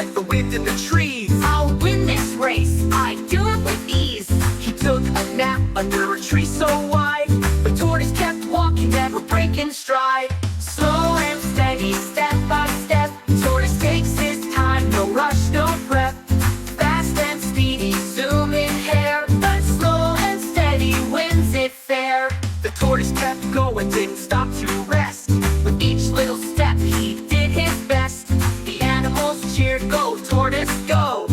like the wind in the trees. I'll win this race, I do it with ease. He took a nap under a tree so wide, but Tortoise kept walking, never breaking stride. Slow and steady, step by step, Tortoise takes his time, no rush, no prep. fast and speedy, zoom in Hare, but slow and steady wins it fair. The tortoise kept going, didn't stop to rest. With each little step he did his best. The animals cheered, "Go, Tortoise, go!"